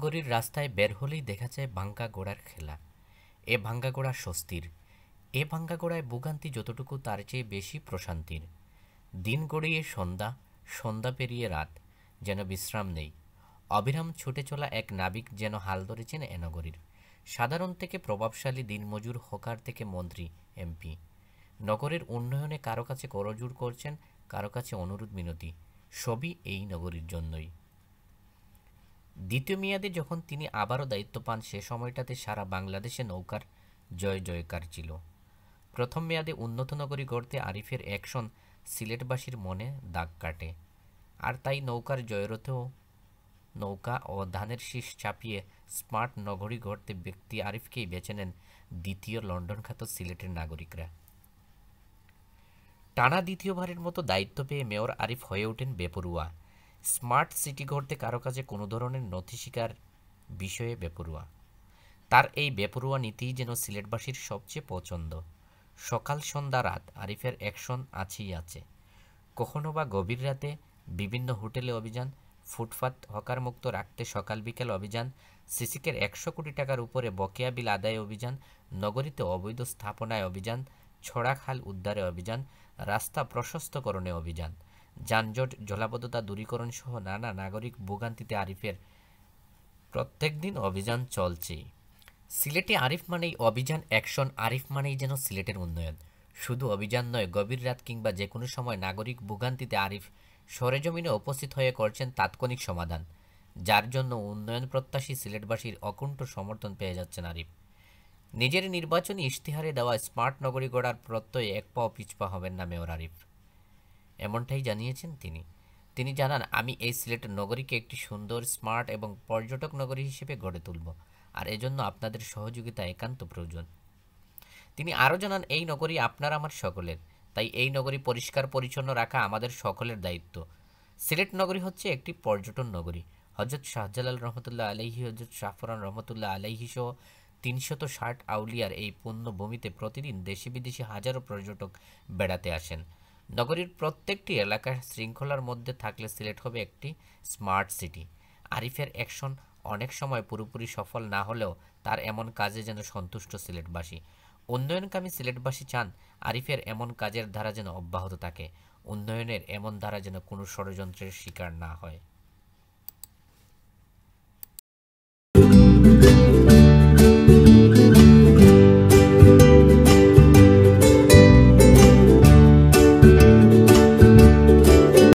নগরীর রাস্তায় বের হলেই দেখা যায় ভাঙ্গা ঘোড়ার খেলা। এ ভাঙ্গা ঘোড়া স্বস্তির, এ ভাঙ্গা ঘোড়ায় ভোগান্তি যতটুকু তার চেয়ে বেশি প্রশান্তির। দিন গড়িয়ে সন্ধ্যা, সন্ধ্যা পেরিয়ে রাত, যেন বিশ্রাম নেই। অবিরাম ছুটে চলা এক নাবিক যেন হাল ধরেছেন এ নগরীর। সাধারণ থেকে প্রভাবশালী, দিনমজুর, হকার থেকে মন্ত্রী, এমপি। নগরের উন্নয়নে কারো কাছে করজোড় করছেন, কারো কাছে অনুরোধ মিনতি। সবই এই নগরীর জন্যই। দ্বিতীয় মেয়াদে যখন তিনি আবারও দায়িত্ব পান, সে সময়টাতে সারা বাংলাদেশে নৌকার জয় জয়কার ছিল। প্রথম মেয়াদে উন্নত নগরী গড়তে আরিফের অ্যাকশন সিলেটবাসীর মনে দাগ কাটে। আর তাই নৌকার জয়রথেও নৌকা ও ধানের শীষ চাপিয়ে স্মার্ট নগরী গড়তে ব্যক্তি আরিফকেই বেছে নেন দ্বিতীয় লন্ডন খ্যাত সিলেটের নাগরিকরা। টানা দ্বিতীয়বারের মতো দায়িত্ব পেয়ে মেয়র আরিফ হয়ে ওঠেন বেপরোয়া। স্মার্ট সিটি গড়তে কারো কাছে কোনো ধরনের নথি স্বীকার বিষয়ে বেপরোয়া। তার এই বেপরোয়া নীতিই যেন সিলেটবাসীর সবচেয়ে পছন্দ। সকাল সন্ধ্যা রাত আরিফের অ্যাকশন আছেই আছে। কখনো বা গভীর রাতে বিভিন্ন হোটেলে অভিযান, ফুটপাত হকার মুক্ত রাখতে সকাল বিকেল অভিযান, সিসিকের 100 কোটি টাকার উপরে বকেয়া বিল আদায় অভিযান, নগরীতে অবৈধ স্থাপনায় অভিযান, ছড়াখাল উদ্ধারে অভিযান, রাস্তা প্রশস্তকরণে অভিযান, যানজট জলাবদ্ধতা দূরীকরণ সহ নানা নাগরিক ভোগান্তিতে আরিফের প্রত্যেক দিন অভিযান চলছেই। সিলেটে আরিফ মানেই অভিযান, অ্যাকশন। আরিফ মানেই যেন সিলেটের উন্নয়ন। শুধু অভিযান নয়, গভীর রাত কিংবা যে কোনো সময় নাগরিক ভোগান্তিতে আরিফ সরেজমিনে উপস্থিত হয়ে করছেন তাৎক্ষণিক সমাধান, যার জন্য উন্নয়ন প্রত্যাশী সিলেটবাসীর অকুণ্ঠ সমর্থন পেয়ে যাচ্ছেন আরিফ। নিজের নির্বাচনী ইশতেহারে দেওয়া স্মার্ট নগরী গড়ার প্রত্যয়ে এক পাও পিছপা হবেন না মেয়র আরিফ, এমনটাই জানিয়েছেন তিনি। তিনি জানান, আমি এই সিলেট নগরীকে একটি সুন্দর, স্মার্ট এবং পর্যটক নগরী হিসেবে গড়ে তুলব, আর এজন্য আপনাদের সহযোগিতা একান্ত প্রয়োজন। তিনি আরও জানান, এই নগরী আপনার আমার সকলের, তাই এই নগরী পরিষ্কার পরিচ্ছন্ন রাখা আমাদের সকলের দায়িত্ব। সিলেট নগরী হচ্ছে একটি পর্যটন নগরী। হজরত শাহজালাল রহমতুল্লাহ আলাইহি, হজরত শাহফরান রহমতুল্লাহ আলাইহি সহ 360 আউলিয়ার এই পুণ্যভূমিতে প্রতিদিন দেশি বিদেশি হাজারো পর্যটক বেড়াতে আসেন। নগরীর প্রত্যেকটি এলাকার শৃঙ্খলার মধ্যে থাকলে সিলেট হবে একটি স্মার্ট সিটি। আরিফের অ্যাকশন অনেক সময় পুরোপুরি সফল না হলেও তার এমন কাজে যেন সন্তুষ্ট সিলেটবাসী। উন্নয়নকামী সিলেটবাসী চান আরিফের এমন কাজের ধারা যেন অব্যাহত থাকে, উন্নয়নের এমন ধারা যেন কোনো ষড়যন্ত্রের শিকার না হয়।